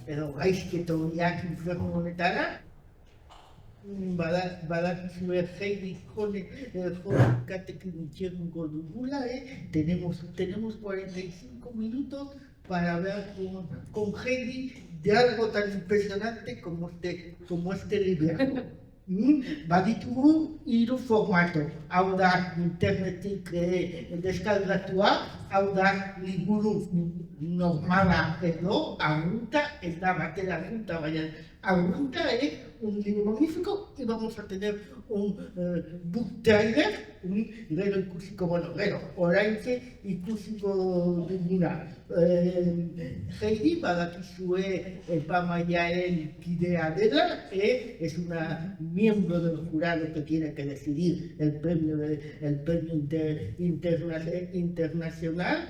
edo gaizketoiak infernu honetara, badakizue Heidi jokatekin itxegungo dugula, tenemos 45 minutos para ver con Heidi de algo tan impresionante como este librero. Baditugu hiru formato, hau da internetik deskargatua, hau da liburu normala edo arrunta, ez da batera arrunta, baina arrunta un libro magnífico y vamos a tener un book trailer, gero ikusiko, oraintxe ikusiko duguna. Heidi badakizue epamaiaren kidea dela, es una miembro del jurado que tiene que decidir el premio internacional,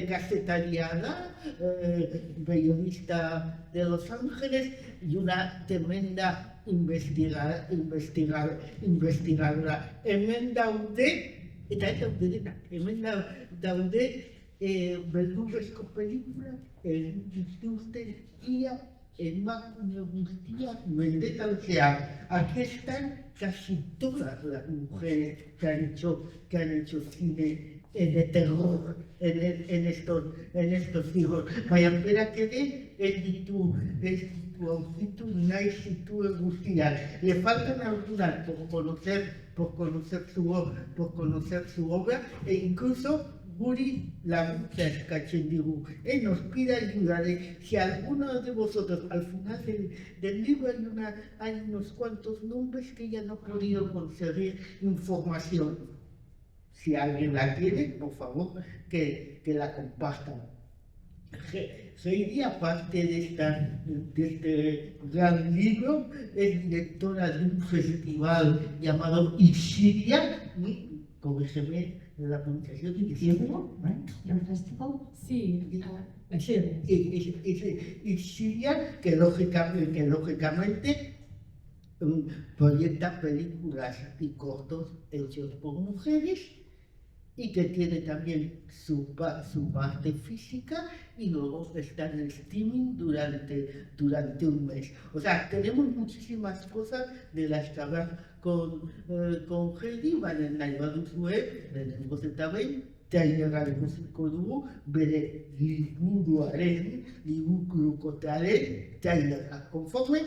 casetariana, periodista de Los Ángeles y una tremenda investigadora. Hemen daude beldurrezko pelikula egin dituzten ia emakume guztiak mendetan zehar. Aquí están casi todas las mujeres que han hecho cine de terror en estos siglos. Baina berak ere ez ditu aurkitu nahi zituen guztiak. Le faltan algunas por conocer su obra e incluso guri laguntza eskatzen digu. Nos pide ayuda de si alguno de vosotros al final del libro hay unos cuantos nombres que ya no ha podido conseguir información. Si alguien la tiene, por favor, que la compartan. Heidi, aparte de este gran libro, es directora de un festival llamado Ixiria, corrígeme la pronunciación de diciembre, ¿El festival? Sí, Chile. Ixiria, que lógicamente proyecta películas y cortos hechos por mujeres, y que tiene también su parte física y luego está en el streaming durante un mes. O sea, tenemos muchísimas cosas de las que hablar con Heidi, nahi baduzue, lehenengo eta behin, trailerra ikusiko dugu bere liburukotearen trailerra. Konforme?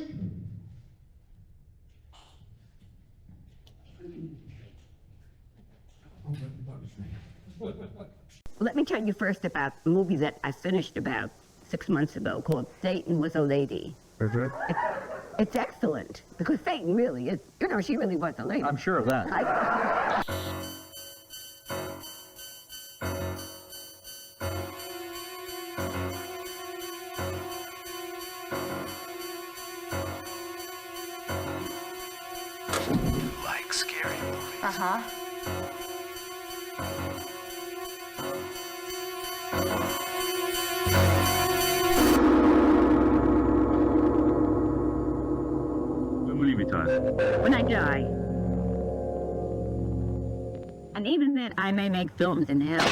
Let me tell you first about a movie that I finished about 6 months ago called Satan Was a Lady. It's excellent because Satan really is, she really was a lady. I'm sure of that. You like scary movies? Uh-huh. When will you retire? When I die. And even then, I may make films in hell.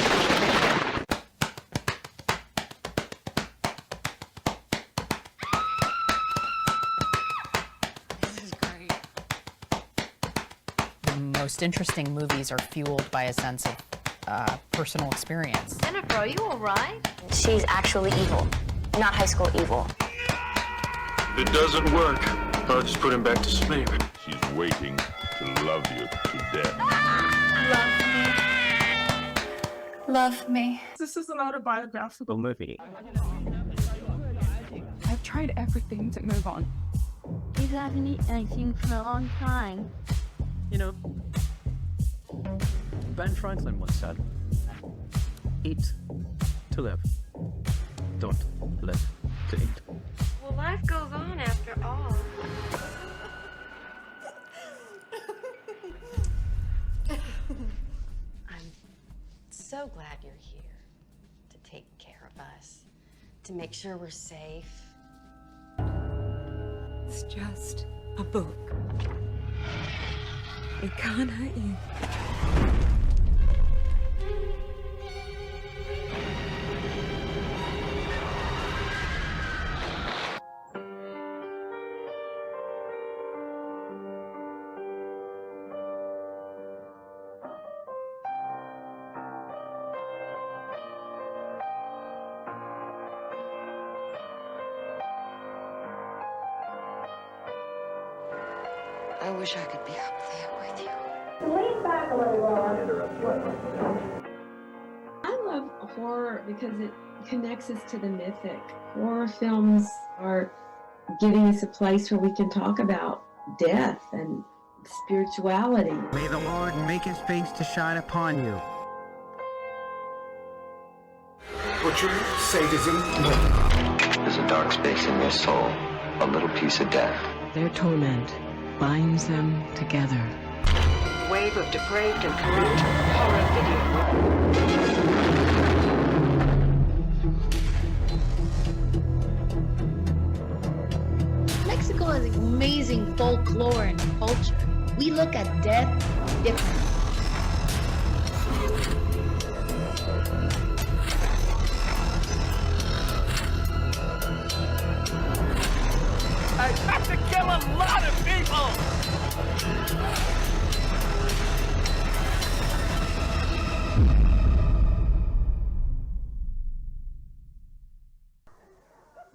This is great. The most interesting movies are fueled by a sense of personal experience. Jennifer, are you all right? She's actually evil, not high school evil. If it doesn't work, I'll just put him back to sleep. She's waiting to love you to death. Love me. This is an autobiographical movie. I've tried everything to move on. You haven't eaten anything for a long time. You know, Ben Franklin once said, eat to live. Don't live to eat. Well, life goes on after all. I'm so glad you're here to take care of us, to make sure we're safe. It's just a book. Ikana in. I wish I could be up there with you. I love horror because it connects us to the mythic. Horror films are giving us a place where we can talk about death and spirituality. May the Lord make his face to shine upon you. Butchery, sadism, There's a dark space in their soul, a little piece of death. Their torment binds them together. Wave of depraved and corrupt horror video. Mexico has amazing folklore and culture. We look at death differently. I have to kill a lot of people!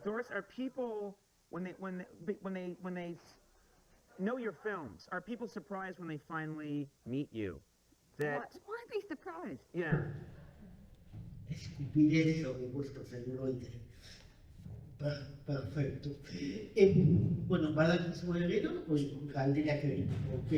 Doris, are people when they know your films, are people surprised when they finally meet you? That Why be surprised? Yeah. Estupidez sobre vuestro celuloide. Perfecto. Bueno, para su heredero, pues galdera que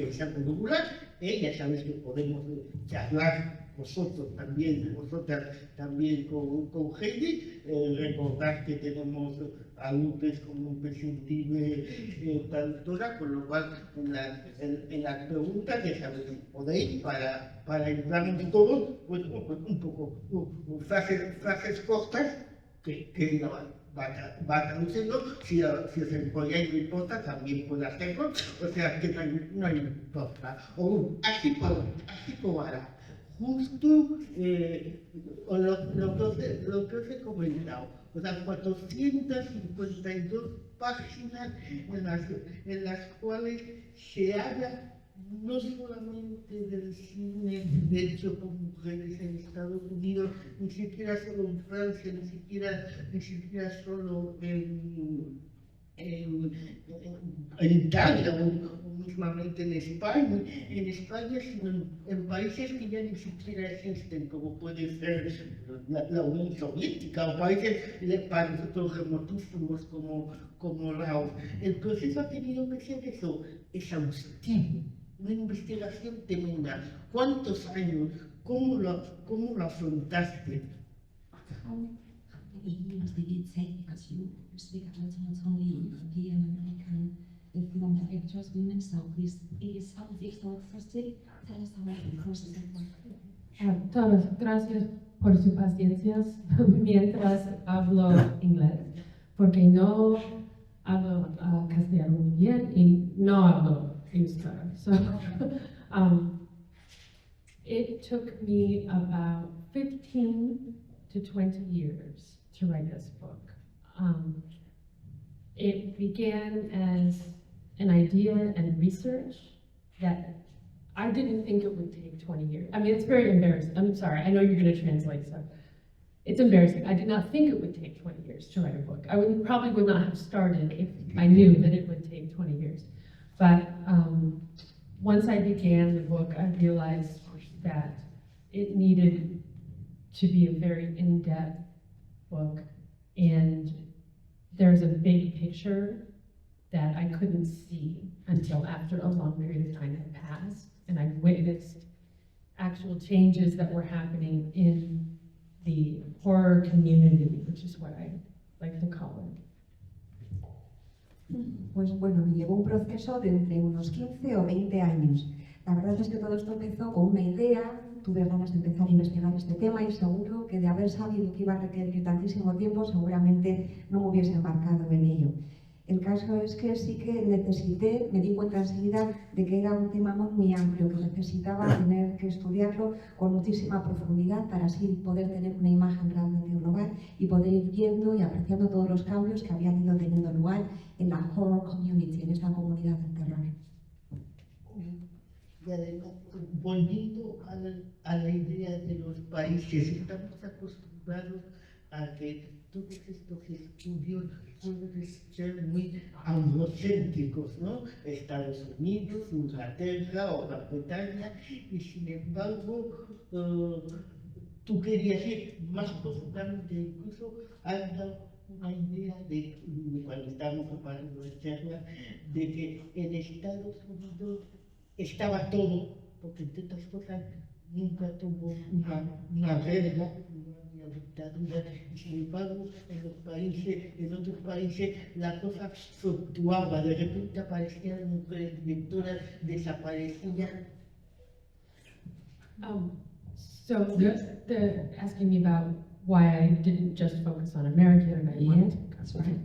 esa película, ya sabes que podemos charlar vosotros también, vosotras también con Heidi, recordad que tenemos a Lupes como un prescindible traductora, con lo cual en las preguntas ya sabéis, podéis para ayudarnos todos, pues un poco frases cortas que va traduciendo, si os empolláis no importa, también puede hacerlo, o sea que no hay importa. Así probará. Justo lo que os he comentado, o sea, 452 páginas en las cuales se habla no solamente del cine hecho por mujeres en Estados Unidos, ni siquiera solo en Francia, ni siquiera solo en Italia o mismamente en España, sino en países que ya ni siquiera existen, como puede ser la Unión Soviética o países para nosotros remotísimos como Laos. El proceso ha tenido que ser eso, exhaustivo. Una investigación tremenda. ¿Cuántos años? ¿Cómo lo afrontaste? Todos, gracias por su paciencia mientras hablo inglés, porque no hablo castellano muy bien y no hablo euskera. So, it took me about 15 to 20 years to write this book. It began as an idea and research that I didn't think it would take 20 years. I mean, it's very embarrassing. I'm sorry, I know you're going to translate stuff. It's embarrassing. I did not think it would take 20 years to write a book. I probably would not have started if I knew that it would take 20 years. But once I began the book, I realized that it needed to be a very in-depth book, and there's a big picture that I couldn't see until after a long period of time had passed, and I witnessed actual changes that were happening in the horror community, which is what I like to call it. Pues bueno, me llevó un proceso de entre unos 15 o 20 años. La verdad es que todo esto empezó con una idea, tuve ganas de empezar a investigar este tema y seguro que de haber sabido que iba a requerir tantísimo tiempo, seguramente no me hubiese embarcado en ello. El caso es que sí que me di cuenta enseguida de que era un tema muy amplio, que necesitaba tener que estudiarlo con muchísima profundidad para así poder tener una imagen realmente global y poder ir viendo y apreciando todos los cambios que habían ido teniendo lugar en la horror community, en esta comunidad del terror. Y además, volviendo a la idea de los países, estamos acostumbrados a que todos estos estudios pueden ser muy androcéntricos, ¿no? Estados Unidos, Inglaterra o Gran Bretaña, y sin embargo, tú querías ir más profundamente, incluso has dado una idea de, cuando estábamos preparando la charla, de que en Estados Unidos estaba todo, porque entre otras cosas nunca tuvo una guerra, una dictadura, y sin embargo en otros países la cosa fluctuaba, de repente aparecían mujeres directoras, desaparecían. So they're asking me about why I didn't just focus on America and I wanted to focus, right?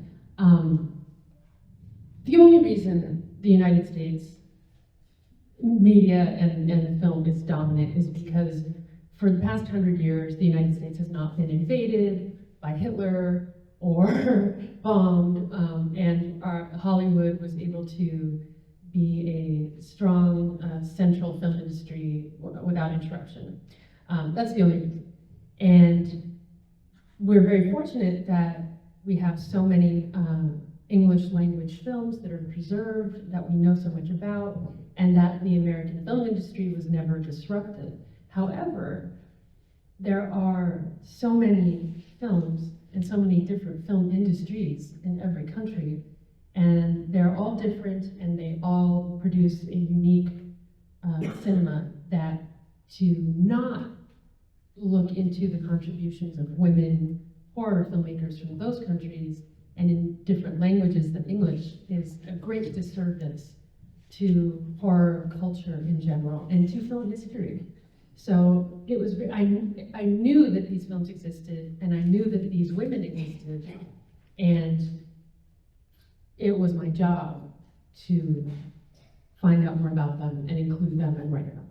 The only reason the United States media and film is dominant is because for the past 100 years, the United States has not been invaded by Hitler or bombed, and Hollywood was able to be a strong central film industry without interruption. That's the only reason. And we're very fortunate that we have so many English language films that are preserved, that we know so much about, and that the American film industry was never disrupted. However, there are so many films and so many different film industries in every country, and they're all different and they all produce a unique cinema that to not look into the contributions of women horror filmmakers from those countries and in different languages than English is a great disservice to horror culture in general and to film history. So it was, I knew that these films existed and I knew that these women existed, and it was my job to find out more about them and include them and write about them.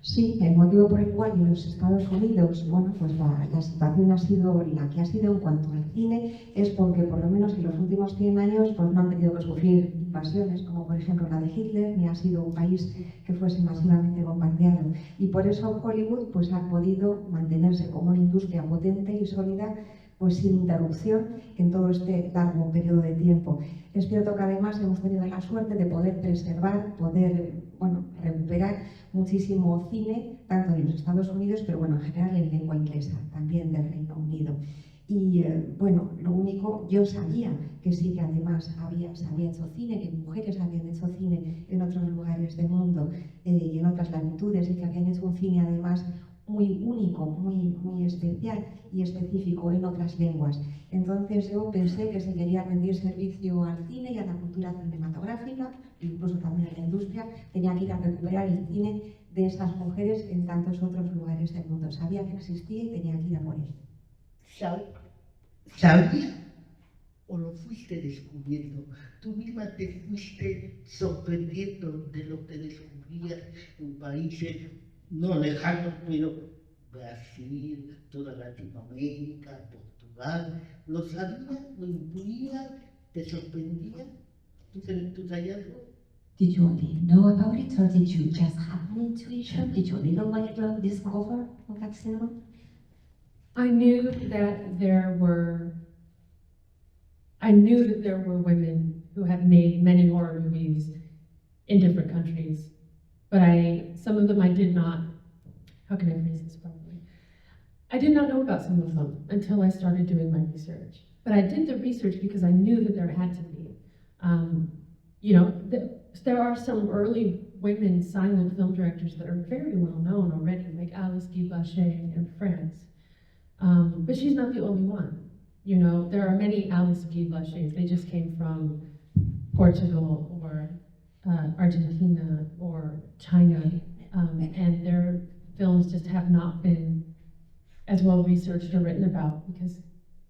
Sí, el motivo por el cual en los Estados Unidos, bueno, pues la situación ha sido la que ha sido en cuanto al cine, es porque por lo menos en los últimos 100 años pues no han tenido que sufrir invasiones, como por ejemplo la de Hitler, ni ha sido un país que fuese masivamente bombardeado. Y por eso Hollywood pues ha podido mantenerse como una industria potente y sólida, pues sin interrupción en todo este largo periodo de tiempo. Es cierto que además hemos tenido la suerte de poder preservar, recuperar muchísimo cine, tanto en los Estados Unidos, pero bueno, en general en lengua inglesa, también del Reino Unido. Y lo único, yo sabía que sí que además se había hecho cine, que mujeres habían hecho cine en otros lugares del mundo y en otras latitudes, y que habían hecho un cine además muy único, muy especial y específico en otras lenguas. Entonces yo pensé que si quería rendir servicio al cine y a la cultura cinematográfica, incluso también a la industria, tenía que ir a recuperar el cine de esas mujeres en tantos otros lugares del mundo. Sabía que existía y tenía que ir a por él. ¿Sabías o lo fuiste descubriendo? Tú misma te fuiste sorprendiendo de lo que descubrías en países no lejanos, pero Brasil, toda Latinoamérica, Portugal. ¿Lo sabías? ¿Lo intuías? ¿Te sorprendía tus hallazgos? Did you already know about it, or did you just have an intuition? Did you little by little discover that cinema? I knew that there were women who had made many horror movies in different countries, but some of them I did not, how can I phrase this properly? I did not know about some of them until I started doing my research. But I did the research because I knew that there had to be. There are some early women silent film directors that are very well known already, like Alice Guy Blaché in France. But she's not the only one. There are many Alice Guy Blachés. They just came from Portugal or Argentina or China, and their films just have not been as well researched or written about because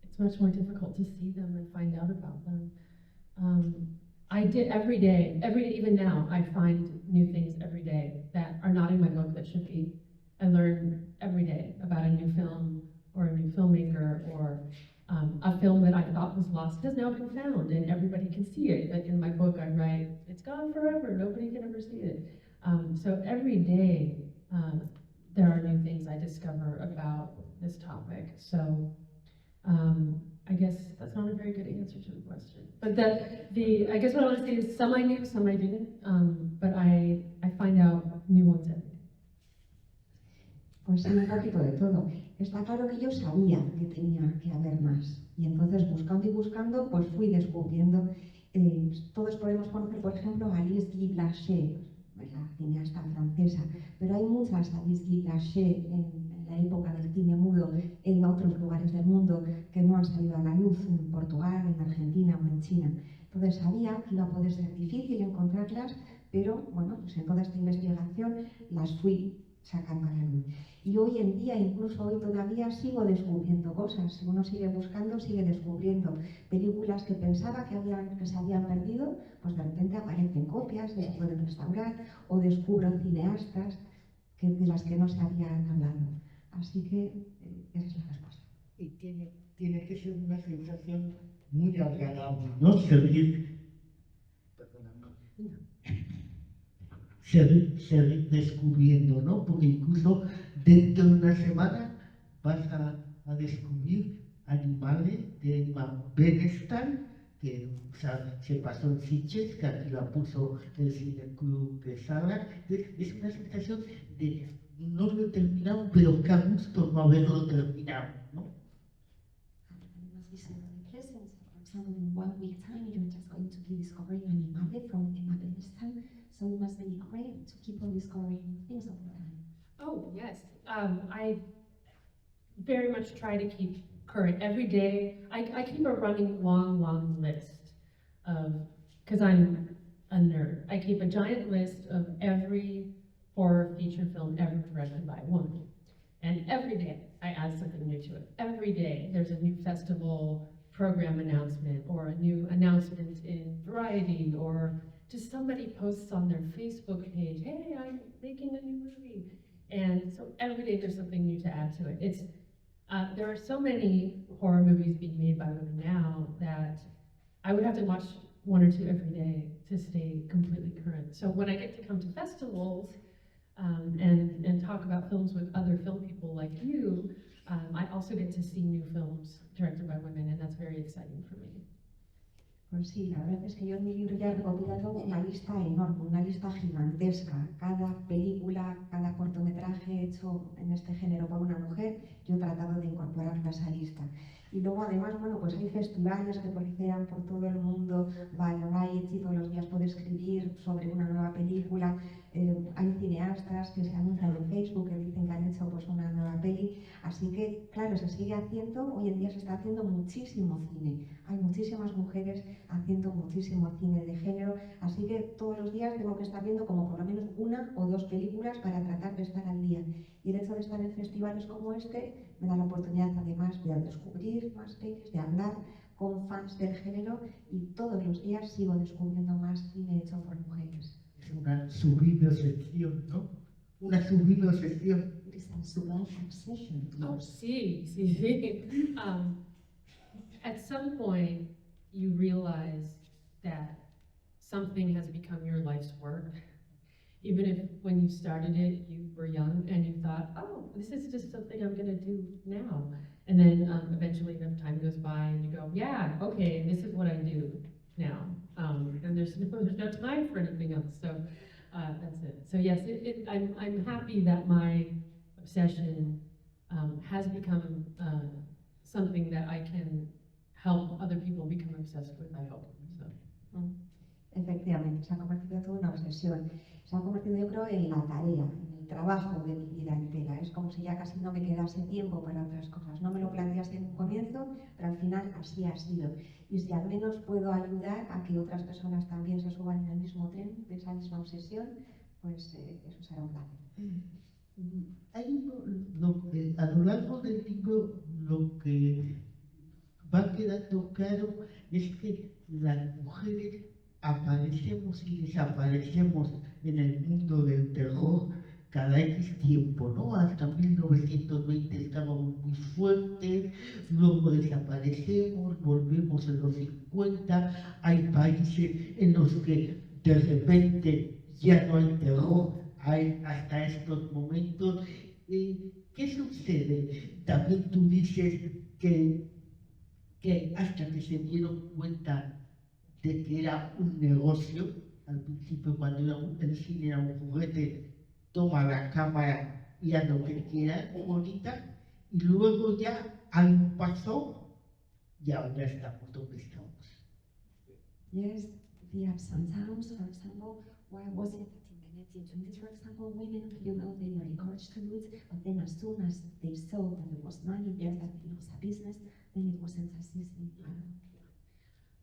it's much more difficult to see them and find out about them. I did every day, even now, I find new things every day that are not in my book that should be. I learn every day about a new film or a new filmmaker or a film that I thought was lost has now been found and everybody can see it. Like in my book I write, it's gone forever, nobody can ever see it. So every day there are new things I discover about this topic. So I guess that's not a very good answer to the question. But I guess what I want to say is some I knew, some I didn't, but I find out new ones every day. Pues sí, un poquito de todo. Está claro que yo sabía que tenía que haber más. Y entonces, buscando y buscando, pues fui descubriendo. Todos podemos conocer, por ejemplo, a Alice Guy Blaché, la cineasta francesa, pero hay muchas Alice Guy Blaché en la época del cine mudo en otros lugares del mundo que no han salido a la luz, en Portugal, en Argentina o en China. Entonces sabía que iba a poder ser difícil encontrarlas, pero bueno, pues en toda esta investigación las fui sacando a la luz. Y hoy en día, incluso hoy todavía, sigo descubriendo cosas. Si uno sigue buscando, sigue descubriendo películas que pensaba que se habían perdido, pues de repente aparecen copias, se pueden restaurar, o descubro cineastas de las que no se habían hablado. Así que esa es la respuesta. Y tiene que ser una sensación muy agradable, ¿no? Seguir descubriendo, ¿no? Porque incluso dentro de una semana vas a descubrir animales de Benestan, que se pasó en Sitges, que aquí la puso el Cineclub de Sala. Es una sensación de no lo he terminado, pero que a gusto no haberlo terminado, ¿no? For example, in 1 week time, you're just going to be discovering animales from Emma Benestan, so it must be great to keep on discovering things all the time. Oh, yes. I very much try to keep current every day. I keep a running long list of, because I'm a nerd, I keep a giant list of every horror feature film ever directed by a woman. And every day I add something new to it. Every day there's a new festival program announcement or a new announcement in Variety, or just somebody posts on their Facebook page, hey, I'm making a new movie. And so every day there's something new to add to it. It's there are so many horror movies being made by women now that I would have to watch 1 or 2 every day to stay completely current. So when I get to come to festivals and talk about films with other film people like you, I also get to see new films directed by women, and that's very exciting for me. Pues sí, la verdad es que yo en mi libro ya he recopilado una lista enorme, una lista gigantesca. Cada película, cada cortometraje hecho en este género por una mujer, yo he tratado de incorporarla a esa lista. Y luego además, bueno, pues hay festivales que proliferan por todo el mundo, Variety todos los días puede escribir sobre una nueva película, hay cineastas que se anuncian en Facebook que dicen que han hecho pues una nueva peli, así que claro, se sigue haciendo, hoy en día se está haciendo muchísimo cine, hay muchísimas mujeres haciendo muchísimo cine de género, así que todos los días tengo que estar viendo como por lo menos 1 o 2 películas para tratar de estar al día. Y el hecho de estar en festivales como este me da la oportunidad además de descubrir más pelis, de hablar con fans del género y todos los días sigo descubriendo más cine hecho por mujeres. Es una subidosección, ¿no? Una subidosección. Oh, sí. At some point, you realize that something has become your life's work. Even if when you started it, you were young and you thought, oh, this is just something I'm going to do now. And then eventually enough time goes by and you go, yeah, okay, this is what I do now. And there's no time for anything else. So that's it. So yes, I'm happy that my obsession has become something that I can help other people become obsessed with, I hope. So. Efectivamente, se ha convertido en toda una obsesión. Se ha convertido, yo creo, en la tarea, en el trabajo de mi vida entera. Es como si ya casi no me quedase tiempo para otras cosas. No me lo plantease en un comienzo, pero al final así ha sido. Y si al menos puedo ayudar a que otras personas también se suban en el mismo tren de esa misma obsesión, pues eso será un placer. A lo largo del libro, lo que va quedando claro es que las mujeres aparecemos y desaparecemos en el mundo del terror cada X tiempo, ¿no? Hasta 1920 estábamos muy fuertes, luego desaparecemos, volvemos en los 50, hay países en los que de repente ya no hay terror, hay hasta estos momentos. ¿qué sucede? También tú dices que hasta que se dieron cuenta de que era un negocio, al principio cuando el cine era un juguete, toma la cámara y haz lo que quieras, bonita, y luego ya algo pasó y ahora estamos donde estamos. Yes, we have sometimes, for example, why was it that in the 1920s, for example, women, you know, they were encouraged to do it, but then as soon as they saw that there was money there, that it was a business, then it wasn't as easy.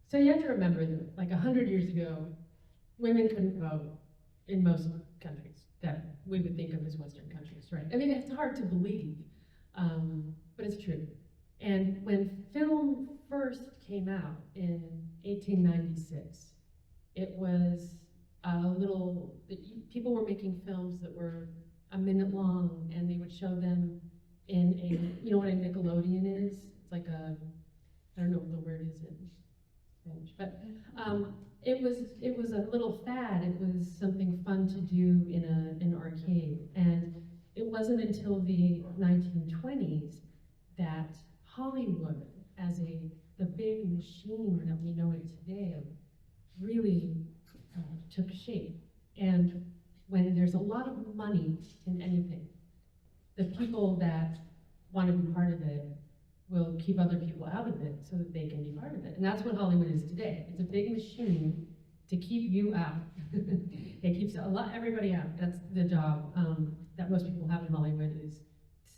So you have to remember that, like 100 years ago, women couldn't vote in most countries that we would think of as Western countries, right? I mean, it's hard to believe, but it's true. And when film first came out in 1896, it was a little, people were making films that were a minute long, and they would show them in a, you know what a Nickelodeon is? It's like a, I don't know what the word is in Spanish, but it was a little fad. It was something fun to do in an arcade, and it wasn't until the 1920s that Hollywood, as the big machine that we know it today, really took shape. And when there's a lot of money in anything, the people that want to be part of it will keep other people out of it so that they can be part of it. And that's what Hollywood is today. It's a big machine to keep you out. It keeps everybody out. That's the job that most people have in Hollywood, is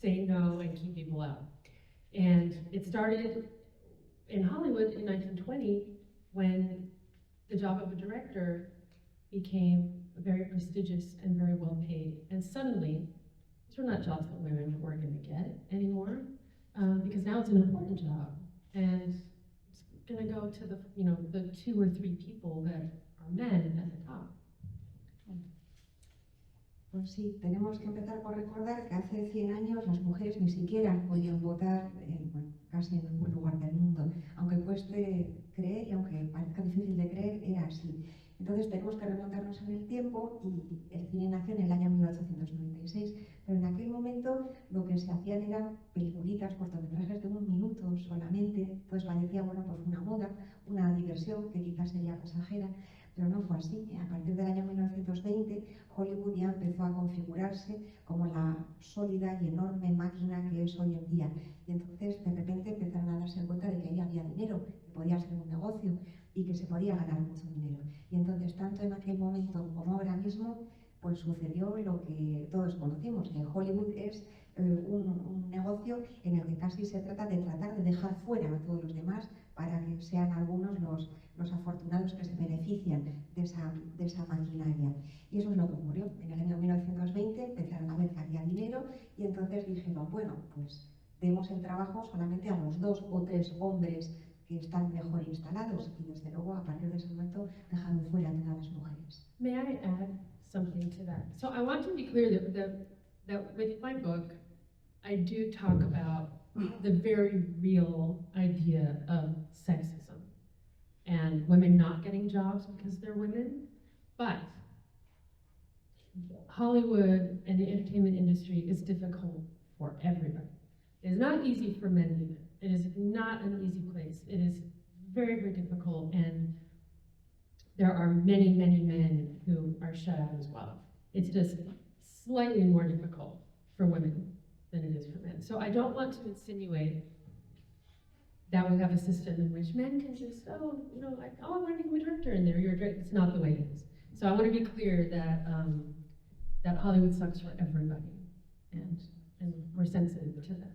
say no and keep people out. And it started in Hollywood in 1920 when the job of a director became very prestigious and very well paid. And suddenly, these were not jobs that women were going to get anymore, because now it's an important job. And it's going to go to the, you know, the 2 or 3 people that are men at the top. Pues sí, tenemos que empezar por recordar que hace 100 años las mujeres ni siquiera podían votar bueno, casi en ningún lugar del mundo. Aunque cueste creer y aunque parezca difícil de creer, era así. Entonces tenemos que remontarnos en el tiempo, y el cine nació en el año 1896, pero en aquel momento lo que se hacían eran peliculitas, cortometrajes de 1 minuto solamente. Entonces parecía, bueno, pues una moda, una diversión que quizás sería pasajera, pero no fue así. A partir del año 1920, Hollywood ya empezó a configurarse como la sólida y enorme máquina que es hoy en día. Y entonces, de repente, empezaron a darse cuenta de que ahí había dinero, que podía ser un negocio y que se podía ganar mucho dinero. Y entonces, tanto en aquel momento como ahora mismo, pues sucedió lo que todos conocimos, que Hollywood es un negocio en el que casi se trata de tratar de dejar fuera a todos los demás para que sean algunos los afortunados que se benefician de esa maquinaria. Y eso es lo que ocurrió. En el año 1920 empezaron a ver que había dinero y entonces dijeron, bueno, pues demos el trabajo solamente a los 2 o 3 hombres que están mejor instalados, y desde luego a partir de ese momento dejaron fuera a todas las mujeres. May I add something to that? So I want to be clear that with my book, I do talk about the very real idea of sexism and women not getting jobs because they're women. But Hollywood and the entertainment industry is difficult for everybody. It is not easy for men either. It is not an easy place. It is very, very difficult, and there are many, many men who are shut out as well. It's just slightly more difficult for women than it is for men. So I don't want to insinuate that we have a system in which men can just, oh, you know, like, oh, I want to become a director, and there you're a director. It's not the way it is. So I want to be clear that that Hollywood sucks for everybody, and we're sensitive to that.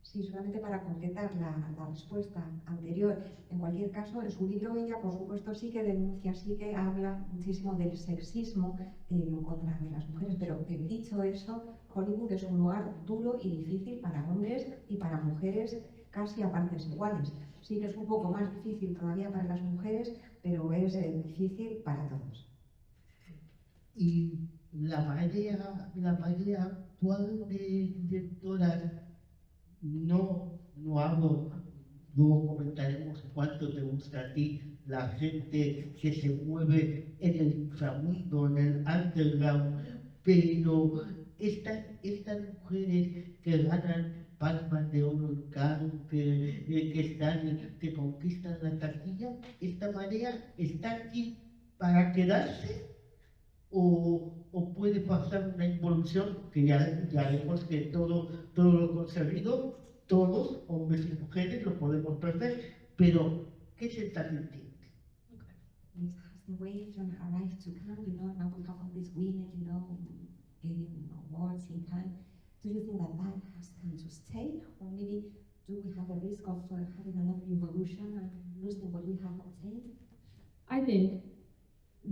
Sí, solamente para completar la respuesta anterior, en cualquier caso, en su libro ella, por supuesto, sí que denuncia, sí que habla muchísimo del sexismo en contra de las mujeres, pero dicho eso, Hollywood es un lugar duro y difícil para hombres y para mujeres casi a partes iguales. Sí que es un poco más difícil todavía para las mujeres, pero es difícil para todos. Y la mayoría actual de directoras, no hago, luego comentaremos cuánto te gusta a ti la gente que se mueve en el inframundo, en el underground, pero estas mujeres que ganan palmas de oro en Cannes, que conquistan la taquilla, esta marea está aquí para quedarse o puede pasar una involución que ya vemos que todo lo conseguido, todos, hombres y mujeres, lo podemos perder, pero ¿qué se está sintiendo? Has the way from arrived to Cannes, now we have all these women, getting awards in Cannes. Do you think that has come to stay, or maybe do we have a risk of having another revolution and losing what we have obtained? I think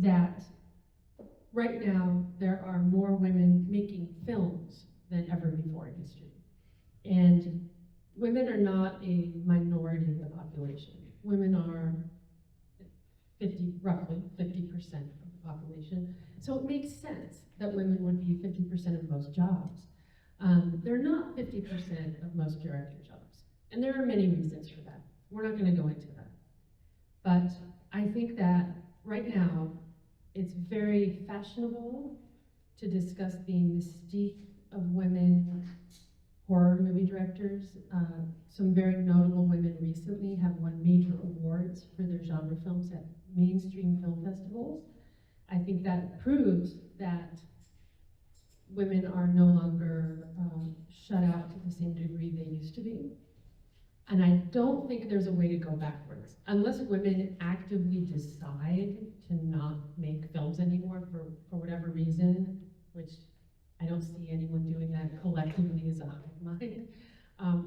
that right now there are more women making films than ever before in history. And women are not a minority of the population. Women are roughly 50% of the population. So it makes sense that women would be 50% of most jobs. They're not 50% of most director jobs. And there are many reasons for that. We're not going to go into that. But I think that right now, it's very fashionable to discuss the mystique of women horror movie directors. Some very notable women recently have won major awards for their genre films at mainstream film festivals. I think that proves that women are no longer shut out to the same degree they used to be. And I don't think there's a way to go backwards. Unless women actively decide to not make films anymore for whatever reason, which I don't see anyone doing that collectively as a hive mind.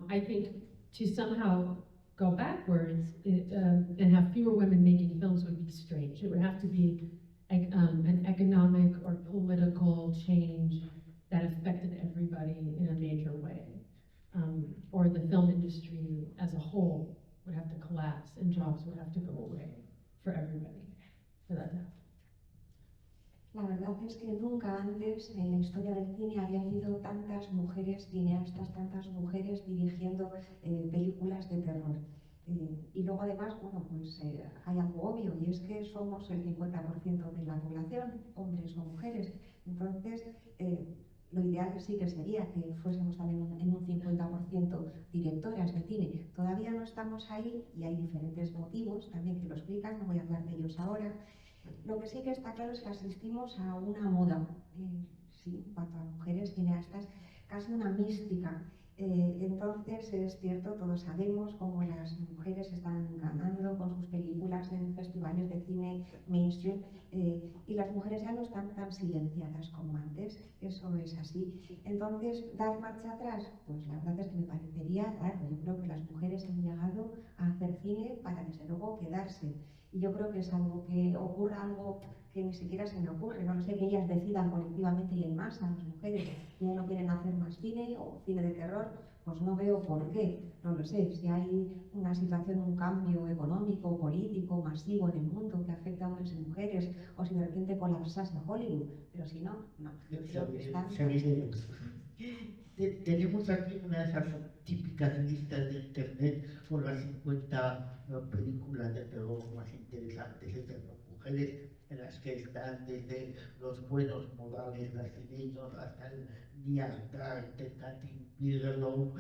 I think to somehow go backwards and have fewer women making films would be strange. It would have to be an economic or political change that affected everybody in a major way. Or the film industry as a whole would have to collapse and jobs would have to go away for everybody for that to happen. La verdad es que nunca antes en la historia del cine había habido tantas mujeres cineastas, tantas mujeres dirigiendo películas de terror. Y luego además, bueno, pues hay algo obvio, y es que somos el 50% de la población, hombres o mujeres. Entonces, lo ideal sí que sería que fuésemos también en un 50% directoras de cine. Todavía no estamos ahí y hay diferentes motivos también que lo explican, no voy a hablar de ellos ahora. Lo que sí que está claro es que asistimos a una moda, sí, en cuanto a mujeres cineastas, casi una mística. Entonces es cierto, todos sabemos cómo las mujeres están ganando con sus películas en festivales de cine mainstream y las mujeres ya no están tan silenciadas como antes, eso es así. Entonces, dar marcha atrás, pues la verdad es que me parecería raro. Yo creo que las mujeres han llegado a hacer cine para desde luego quedarse. Y yo creo que es algo que ocurra, algo que ni siquiera se me ocurre, no lo sé, que ellas decidan colectivamente y en masa, las mujeres, que ya no quieren hacer más cine o cine de terror, pues no veo por qué, no lo sé, si hay una situación, un cambio económico, político, masivo en el mundo que afecta a hombres y mujeres, o si de repente colapsase Hollywood, pero si no, no, yo creo que está... Tenemos aquí una de esas típicas listas de internet con las 50 películas de terror más interesantes de las mujeres, en las que están desde los buenos modales brasileños hasta el Neanderthal de Kathy Bigelow.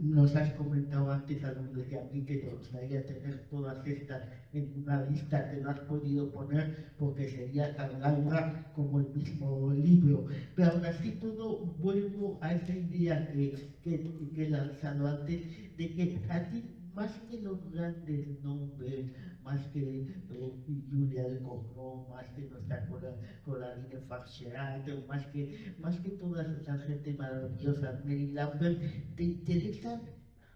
Nos has comentado antes a Lourdes y a mí que te gustaría tener todas estas en una lista que no has podido poner porque sería tan larga como el mismo libro. Pero aún así todo vuelvo a esa idea que he lanzado antes, de que a ti, más que los grandes nombres, más que Julia de Cornó, más que nuestra Coraline Farcheat, más que toda esa gente maravillosa, Mary Lambert, te interesan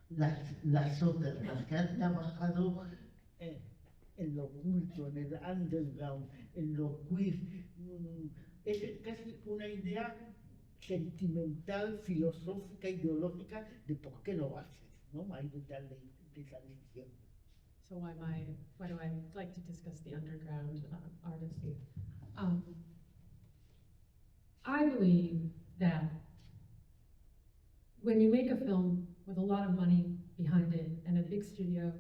las otras, las que han trabajado en lo oculto, en el underground, en lo queer. Es casi una idea sentimental, filosófica, ideológica de por qué lo haces, ¿no? Hay detrás de esa decisión. So why do I like to discuss the underground artists? I believe that when you make a film with a lot of money behind it and a big studio,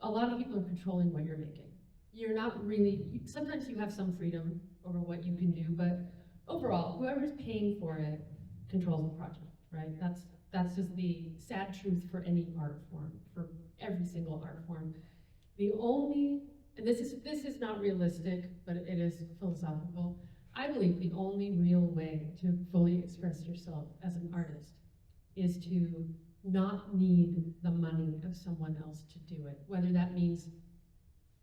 a lot of people are controlling what you're making. You're not really, sometimes you have some freedom over what you can do, but overall, whoever's paying for it controls the project, right? That's just the sad truth for any art form, for every single art form. The only, and this is not realistic, but it is philosophical. I believe the only real way to fully express yourself as an artist is to not need the money of someone else to do it, whether that means,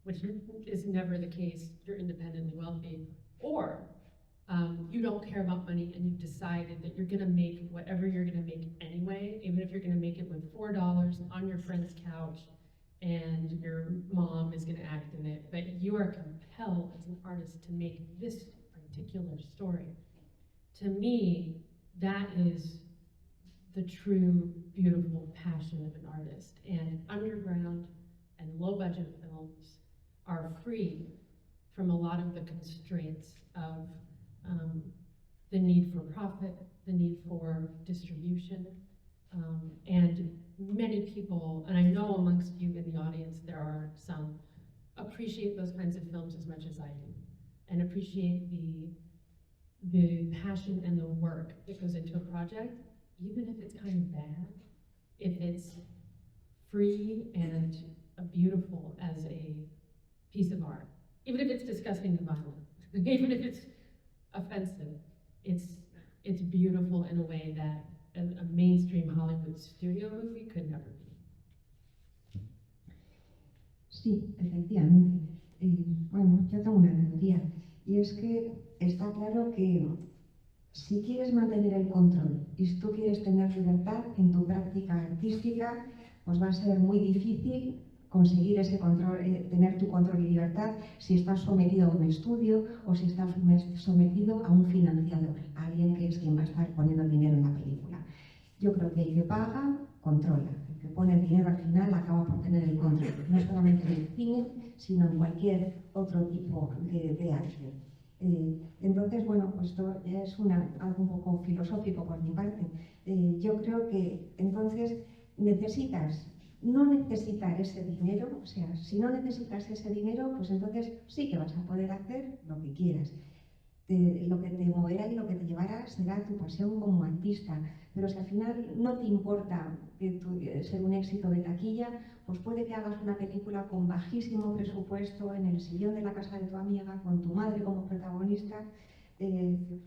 which is never the case, you're independently wealthy, or you don't care about money and you've decided that you're gonna make whatever you're gonna make anyway, even if you're gonna make it with $4 on your friend's couch and your mom is gonna act in it, but you are compelled as an artist to make this particular story. To me, that is the true, beautiful passion of an artist. And underground and low-budget films are free from a lot of the constraints of the need for profit, the need for distribution, and many people, and I know amongst you in the audience there are some, appreciate those kinds of films as much as I do, and appreciate the passion and the work that goes into a project, even if it's kind of bad, if it's free and beautiful as a piece of art, even if it's disgusting and violent, even if it's offensive, it's beautiful in a way that a mainstream Hollywood studio movie could never be. Sí, efectivamente. Bueno, yo tengo una teoría, y es que está claro que si quieres mantener el control y si tú quieres tener libertad en tu práctica artística, pues va a ser muy difícil conseguir ese control, tener tu control y libertad si estás sometido a un estudio o si estás sometido a un financiador, a alguien que es quien va a estar poniendo dinero en la película. Yo creo que el que paga, controla. El que pone el dinero al final acaba por tener el control, no solamente en el cine, sino en cualquier otro tipo de arte. Entonces, bueno, pues esto es algo un poco filosófico por mi parte. Yo creo que entonces necesitas no necesitar ese dinero, o sea, si no necesitas ese dinero, pues entonces sí que vas a poder hacer lo que quieras. Lo que te moverá y lo que te llevará será tu pasión como artista, pero si al final no te importa ser un éxito de taquilla, pues puede que hagas una película con bajísimo presupuesto en el sillón de la casa de tu amiga, con tu madre como protagonista,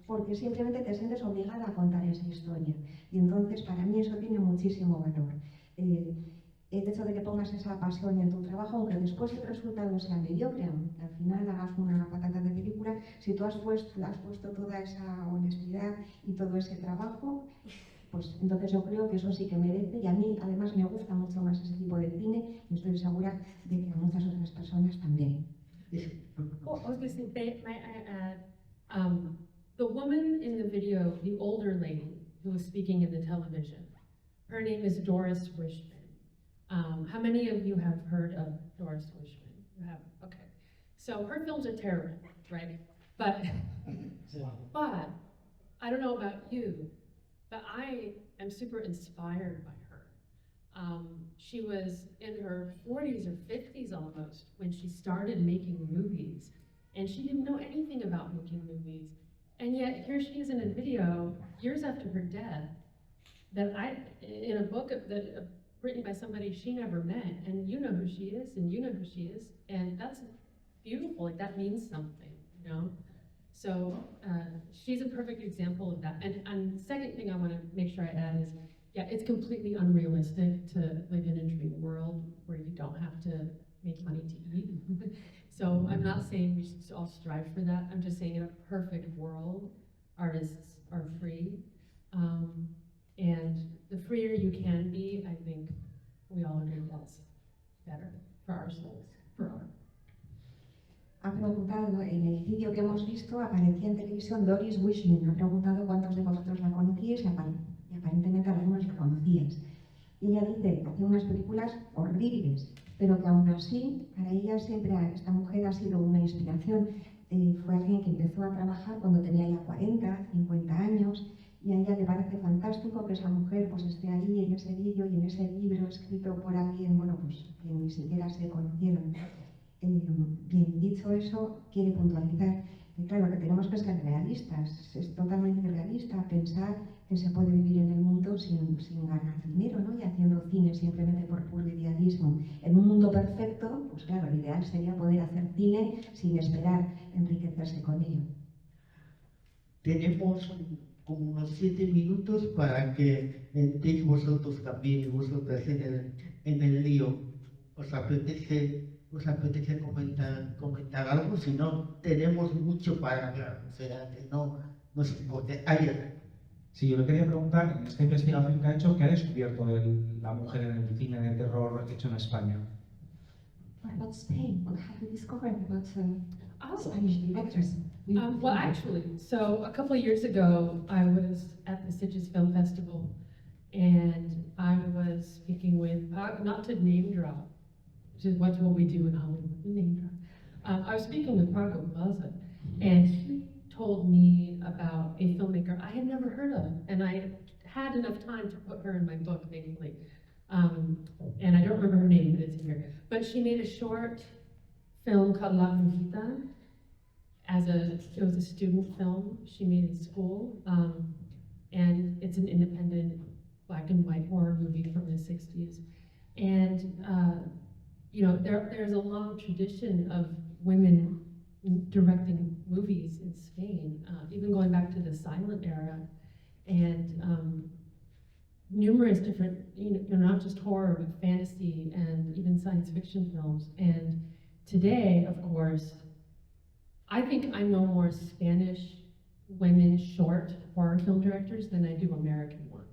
porque simplemente te sientes obligada a contar esa historia. Y entonces para mí eso tiene muchísimo valor. El hecho de que pongas esa pasión en tu trabajo, aunque después el resultado sea mediocre, aunque al final hagas una patata de película, si tú has puesto toda esa honestidad y todo ese trabajo, pues entonces yo creo que eso sí que merece, y a mí además me gusta mucho más ese tipo de cine y estoy segura de que a muchas otras personas también. Well, I was going to say, may I add, the woman in the video, the older lady who was speaking in the television, her name is Doris Wishman. How many of you have heard of Doris Wishman? You have, okay. So her films are terrible, right? But I don't know about you, but I am super inspired by her. She was in her 40s or 50s almost when she started making movies, and she didn't know anything about making movies. And yet here she is in a video years after her death that in a book written by somebody she never met, and you know who she is, and you know who she is, and that's beautiful, like that means something, you know? So she's a perfect example of that. And the second thing I want to make sure I add is, yeah, it's completely unrealistic to live in a dream world where you don't have to make money to eat. So I'm not saying we should all strive for that. I'm just saying in a perfect world, artists are free. And the freer you can be, I think we all agree that's better for our souls, for art. Ha preguntado, en el vídeo que hemos visto aparecía en televisión Doris Wishman. Ha preguntado cuántos de vosotros la conocíais y aparentemente algunos la conocíais. Y ella dice que hacía unas películas horribles, pero que aún así, para ella siempre esta mujer ha sido una inspiración. Fue alguien que empezó a trabajar cuando tenía ya 40, 50 años, y a ella le parece fantástico que esa mujer pues esté ahí en ese vídeo y en ese libro escrito por alguien, bueno, pues que ni siquiera se conocieron. Bien, dicho eso, quiere puntualizar Y claro, que tenemos que ser realistas, es totalmente realista pensar que se puede vivir en el mundo sin ganar dinero, ¿no? Y haciendo cine simplemente por puro idealismo. En un mundo perfecto, pues claro, el ideal sería poder hacer cine sin esperar enriquecerse con ello. Tenemos como unos 7 minutos para que entréis vosotros también y vosotras en el lío. ¿Os apetece comentar algo? Si no, tenemos mucho para hablar, o sea, que no se puede. Sí, yo le quería preguntar, en esta investigación que ha hecho, ¿qué ha descubierto la mujer en el cine de terror hecho en España? What about Spain? What have you discovered about Spanish directors? Well, actually, so a couple of years ago, I was at the Sitges Film Festival, and I was speaking with, not to name drop, which is what we do in Hollywood, name drop. I was speaking with Paco Plaza, and he told me about a filmmaker I had never heard of, and I had enough time to put her in my book, thankfully. And I don't remember her name, but it's here. But she made a short film called La Brujita. It was a student film she made in school, and it's an independent black and white horror movie from the 60s. And you know, there's a long tradition of women directing movies in Spain, even going back to the silent era, and numerous different, you know, not just horror, but fantasy and even science fiction films. And today, of course, I think I know more Spanish women short horror film directors than I do American ones.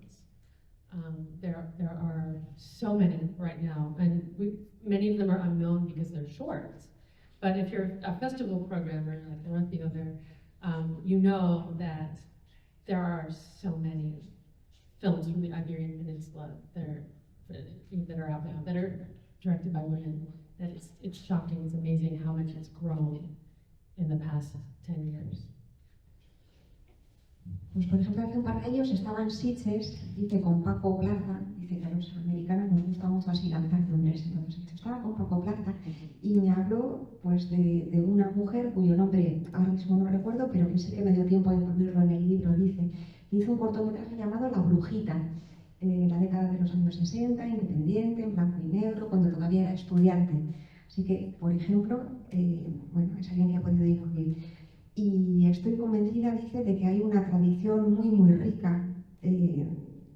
There are so many right now, and many of them are unknown because they're shorts. But if you're a festival programmer like Dorothea there, you know that there are so many films from the Iberian Peninsula that are out now, that are directed by women, that it's shocking, it's amazing how much has grown in the past 10 years. Pues por ejemplo, hace un par de años estaba en Sitges, dice, con Paco Plaza, dice que a los americanos nos gusta mucho así lanzar nombres, entonces estaba con Paco Plaza y me habló pues de una mujer cuyo nombre ahora mismo no recuerdo, pero que sí que me dio tiempo a incluirlo en el libro, dice, que hizo un cortometraje llamado La Brujita, en la década de los años 60, independiente, en blanco y negro, cuando todavía era estudiante. Así que, por ejemplo, bueno, es alguien que ha podido incluir. Y estoy convencida, dice, de que hay una tradición muy rica,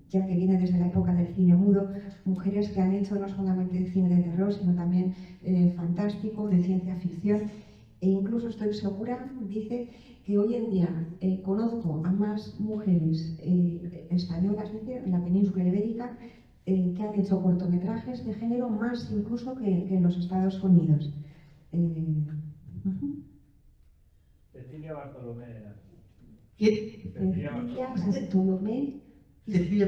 ya que viene desde la época del cine mudo, mujeres que han hecho no solamente cine de terror, sino también fantástico, de ciencia ficción, e incluso estoy segura, dice, que hoy en día conozco a más mujeres españolas, dice, en la península ibérica, que han hecho cortometrajes de género más incluso que en los Estados Unidos. Cecilia Bartolomé. Cecilia Bartolomé. Cecilia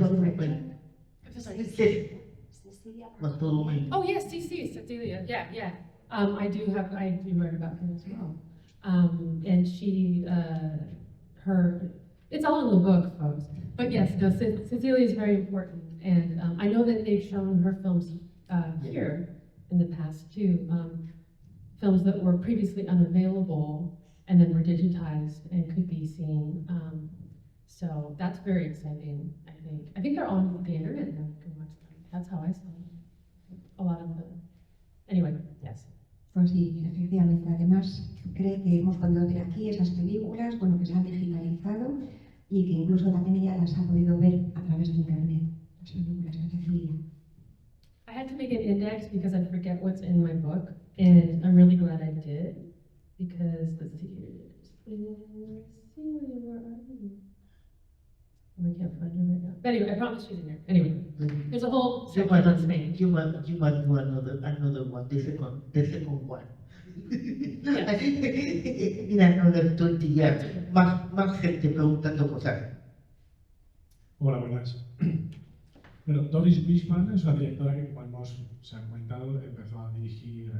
Bartolomé. Oh yes, Cecilia. Yeah. I do write about her as well. And she, it's all in the book, folks. But yes, no, Cecilia is very important, and I know that they've shown her films here in the past too. Films that were previously unavailable and then were digitized and could be seen. So that's very exciting, I think. I think they're on the internet now, you can watch them. That's how I saw a lot of them. Anyway, yes. Pues sí, efectivamente. Además, cree que hemos podido ver aquí esas películas, bueno, que se han digitalizado y que incluso también ella las ha podido ver a través de internet, las películas de Cecilia. I had to make an index because I forget what's in my book, and I'm really glad I did, because let's see here. Where are you? Oh, I can't find her right now. But anyway, I promise she's in there. Anyway, there's a whole section on Spain. You might do another one, the second one. In another 20 years, más gente preguntando cosas. Hola, buenas. Bueno, Doris Wishman es una directora que, como se ha comentado, empezó a dirigir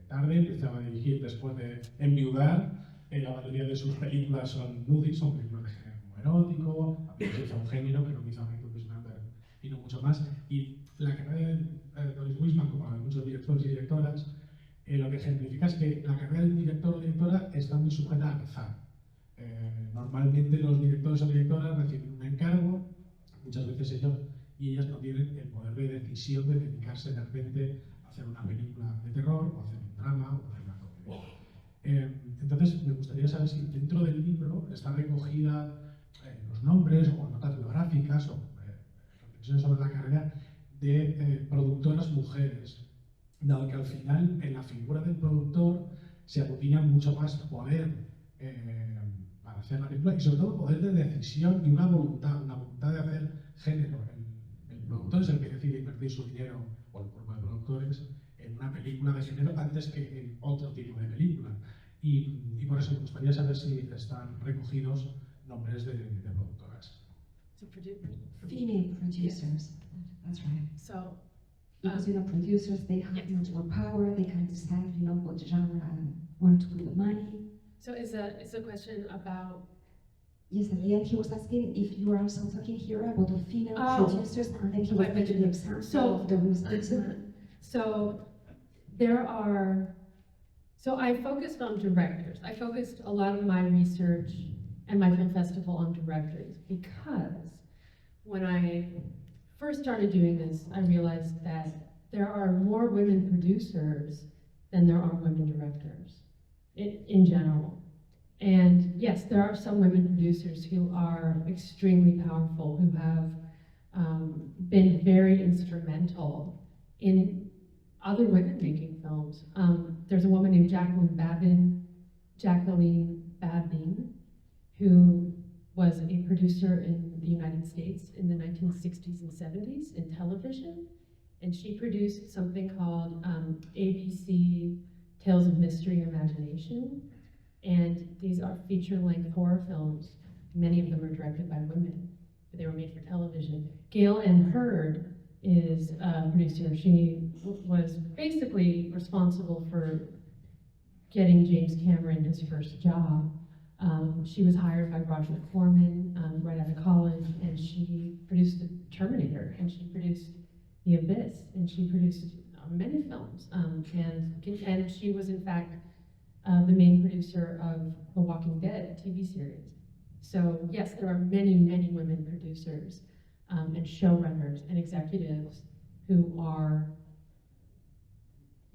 tarde, empezó a dirigir después de enviudar. La mayoría de sus películas son nudies, son películas de género erótico, hizo un género, pero quizá y no mucho más. Y la carrera de Doris Wishman, como la de muchos directores y directoras, Lo que ejemplifica es que la carrera de un director o directora está muy sujeta al azar. Normalmente los directores o directoras reciben un encargo, muchas veces ellos y ellas no tienen el poder de decisión de dedicarse de repente a hacer una película de terror, o hacer un drama, o hacer una comedia. Entonces, me gustaría saber si dentro del libro está recogida los nombres o notas biográficas o reflexiones sobre la carrera de productoras mujeres, dado que al final en la figura del productor se aglutina mucho más poder para hacer la película y sobre todo poder de decisión y una voluntad de hacer género. El productor es el que decide invertir su dinero, o el grupo de productores, en una película de género antes que en otro tipo de película. Y por eso me gustaría saber si están recogidos nombres de productoras. Female producers, that's right. So, because producers, they have much more power, they can decide, what genre, where to put the money. So is a question about? Yes, at the end he was asking if you are also talking here about the female producers, and then he was making the example of the Wisconsin. So I focused on directors. I focused a lot of my research and my film festival on directors because when I first started doing this, I realized that there are more women producers than there are women directors in general. And yes, there are some women producers who are extremely powerful, who have been very instrumental in other women making films. There's a woman named Jacqueline Babin, who was a producer in the United States in the 1960s and 70s in television. And she produced something called ABC Tales of Mystery and Imagination. And these are feature-length horror films. Many of them are directed by women, but they were made for television. Gail Ann Hurd is a producer. She was basically responsible for getting James Cameron his first job. She was hired by Roger Corman right out of college, and she produced The Terminator, and she produced The Abyss, and she produced many films. And she was, in fact, the main producer of The Walking Dead TV series. So yes, there are many, many women producers and showrunners and executives who are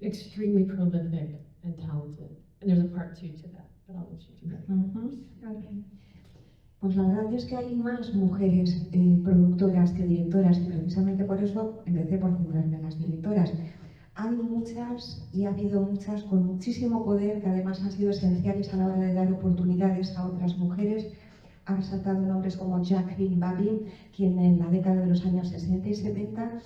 extremely prolific and talented. And there's a part 2 to that, but I'll let you do that. Okay. Pues la verdad es que hay más mujeres productoras que directoras y precisamente por eso empecé por centrarme en las directoras. Hay muchas y ha habido muchas con muchísimo poder que además han sido esenciales a la hora de dar oportunidades a otras mujeres. Han resaltado nombres como Jacqueline Babin, quien en la década de los años 60 y 70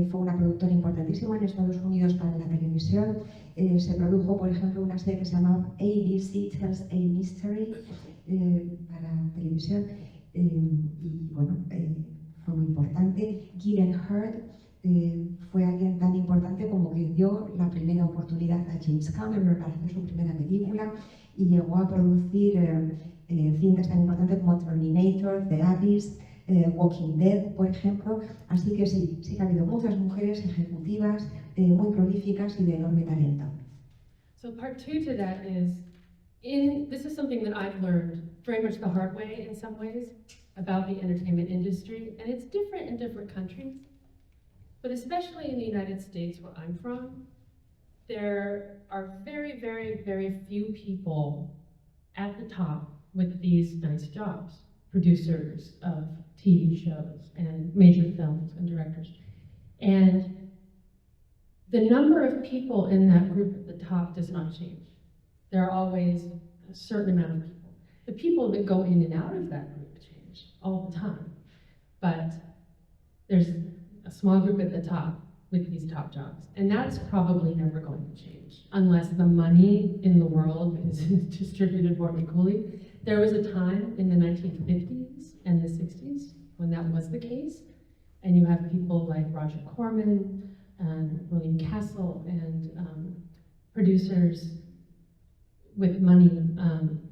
fue una productora importantísima en Estados Unidos para la televisión. Se produjo, por ejemplo, una serie que se llamaba ABC Tells a Mystery para televisión y bueno, fue muy importante. Gillian Hurd fue alguien tan importante como que dio la primera oportunidad a James Cameron para hacer su primera película y llegó a producir cintas tan importantes como Terminator, The Abyss, Walking Dead, por ejemplo. Así que sí que ha habido muchas mujeres ejecutivas muy prolíficas y de enorme talento. So part 2 to that is, this is something that I've learned very much the hard way in some ways about the entertainment industry, and it's different in different countries. But especially in the United States, where I'm from, there are very, very, very few people at the top with these nice jobs. Producers of TV shows and major films and directors. And the number of people in that group at the top does not change. There are always a certain amount of people. The people that go in and out of that group change all the time. But there's a small group at the top with these top jobs. And that's probably never going to change unless the money in the world is distributed more equally. There was a time in the 1950s and the 60s when that was the case. And you have people like Roger Corman and William Castle and producers with money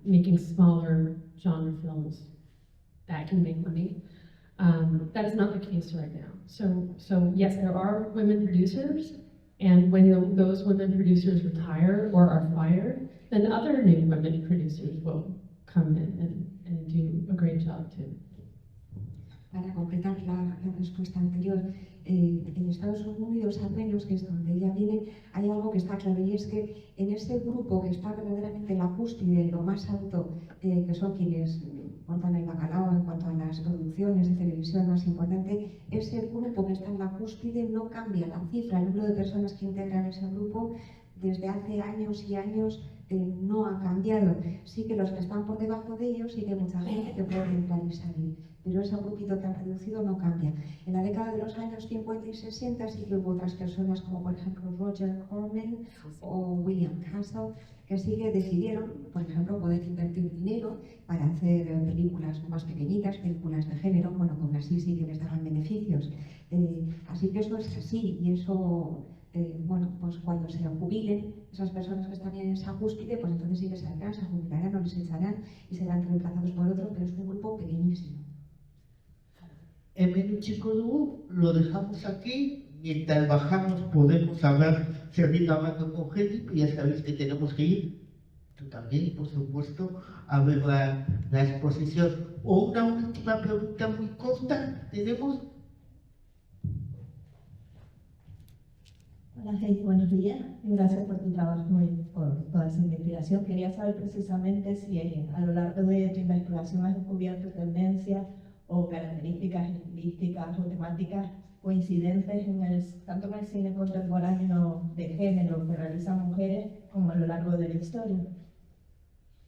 making smaller genre films that can make money. That is not the case right now. So yes, there are women producers, And when those women producers retire or are fired, then other new women producers will come in and do a great job too. Para completar la respuesta anterior, en Estados Unidos, al menos, que es donde ella viene, hay algo que está claro, y es que en ese grupo que está verdaderamente en la cúspide, en lo más alto, que son quienes cortan el bacalao en cuanto a las producciones de televisión más importante, ese grupo que está en la cúspide no cambia la cifra, el número de personas que integran ese grupo desde hace años y años no ha cambiado. Sí que los que están por debajo de ellos, sí que hay mucha gente que puede entrar y salir, pero ese grupito tan reducido no cambia. En la década de los años 50 y 60 sí que hubo otras personas como por ejemplo Roger Corman o William Castle, que sí que decidieron, por ejemplo, poder invertir dinero para hacer películas más pequeñitas, películas de género, bueno, como así sí que les daban beneficios. Así que eso es así, y eso, bueno, pues cuando se jubilen, esas personas que están en esa cúspide, pues entonces sí que saldrán, se jubilarán o les echarán y serán reemplazados por otro, pero es un grupo pequeñísimo. El menú chico lo dejamos aquí. Mientras bajamos podemos seguir hablando con Hedy, y ya sabéis que tenemos que ir, tú también, por supuesto, a ver la exposición. O una última pregunta muy corta, ¿tenemos? Hola Hedy, buenos días. Gracias por tu trabajo y por toda esa investigación. Quería saber precisamente si a lo largo de tu investigación has descubierto tendencias o características estilísticas o temáticas coincidentes tanto en el cine contemporáneo de género que realizan mujeres como a lo largo de la historia.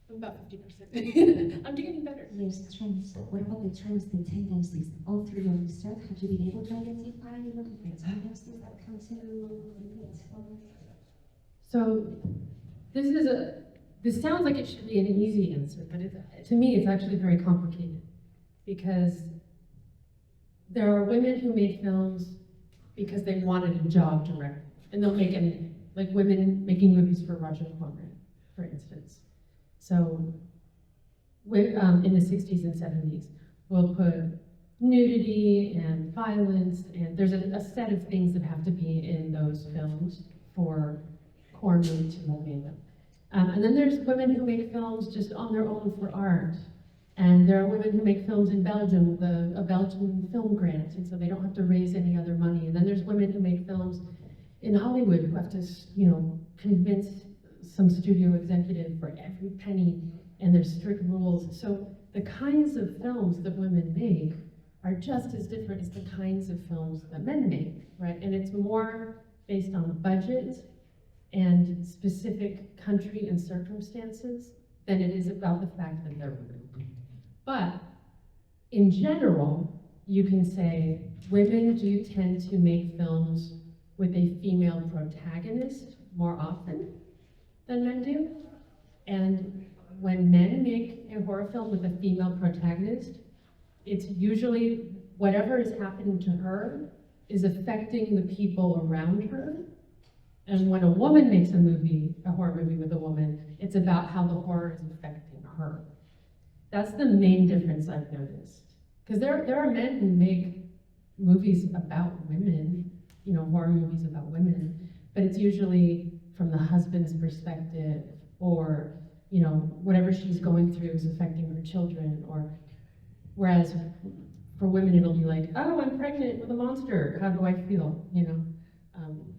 About 50%. I'm getting better. Yes, trends. What about the trends, the tendencies? All through your research, have you been able to identify the tendencies that come to So this sounds like it should be an easy answer, but to me it's actually very complicated, because there are women who made films because they wanted a job directly, and they'll make anything, like women making movies for Roger Corman, for instance. So in the 60s and 70s, we'll put nudity and violence, and there's a set of things that have to be in those films for Corman to make them. And then there's women who make films just on their own for art. And there are women who make films in Belgium with a Belgian film grant, and so they don't have to raise any other money. And then there's women who make films in Hollywood who have to, convince some studio executive for every penny, and there's strict rules. So the kinds of films that women make are just as different as the kinds of films that men make, right? And it's more based on budget and specific country and circumstances than it is about the fact that they're women. But in general, you can say women do tend to make films with a female protagonist more often than men do. And when men make a horror film with a female protagonist, it's usually whatever is happening to her is affecting the people around her. And when a woman makes a horror movie with a woman, it's about how the horror is affecting her. That's the main difference I've noticed. Because there are men who make movies about women, horror movies about women, but it's usually from the husband's perspective, or whatever she's going through is affecting her children, or whereas for women it'll be like, oh, I'm pregnant with a monster, how do I feel?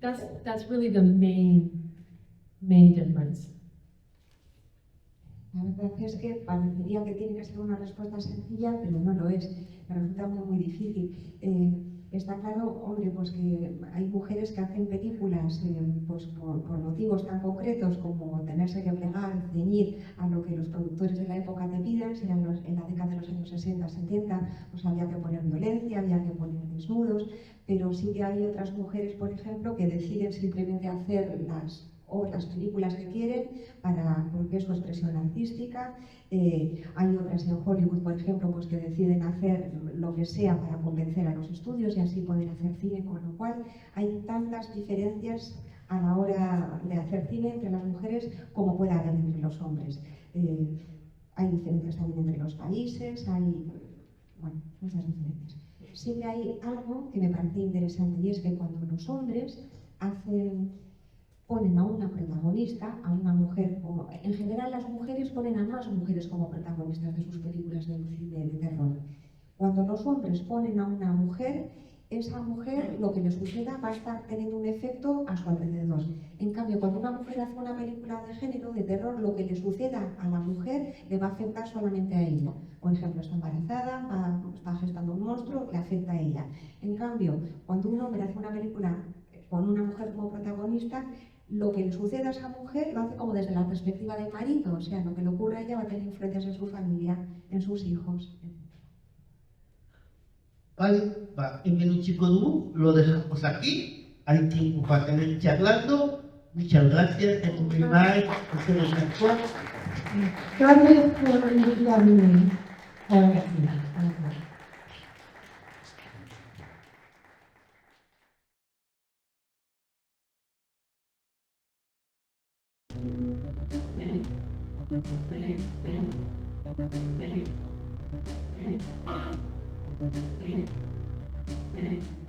That's really the main difference. La verdad es que parecería que tiene que ser una respuesta sencilla, pero no lo es. Me resulta muy difícil. Está claro, hombre, pues que hay mujeres que hacen películas pues por motivos tan concretos como tenerse que plegar, ceñir a lo que los productores de la época te piden. Si en la década de los años 60, 70, pues había que poner violencia, había que poner desnudos, pero sí que hay otras mujeres, por ejemplo, que deciden simplemente hacer las películas que quieren porque es su expresión artística. Hay otras en Hollywood, por ejemplo, pues que deciden hacer lo que sea para convencer a los estudios y así poder hacer cine, con lo cual hay tantas diferencias a la hora de hacer cine entre las mujeres como puede haber entre los hombres. Hay diferencias también entre los países, hay muchas diferencias. Sí que hay algo que me parece interesante, y es que cuando los hombres ponen a una protagonista, a una mujer como... En general las mujeres ponen a más mujeres como protagonistas de sus películas de cine de terror. Cuando los hombres ponen a una mujer, esa mujer, lo que le suceda, va a estar teniendo un efecto a su alrededor. En cambio, cuando una mujer hace una película de género, de terror, lo que le suceda a la mujer le va a afectar solamente a ella. Por ejemplo, está embarazada, está gestando un monstruo, le afecta a ella. En cambio, cuando un hombre hace una película con una mujer como protagonista, lo que le suceda a esa mujer lo hace como desde la perspectiva del marido, o sea, lo que le ocurre a ella va a tener influencias en su familia, en sus hijos. Vale, va, en el chico Dú lo dejamos aquí. Hay tiempo para seguir charlando. Muchas gracias, thank you very much. Ustedes actúan. Gracias por invitarme a la cocina. Thank you.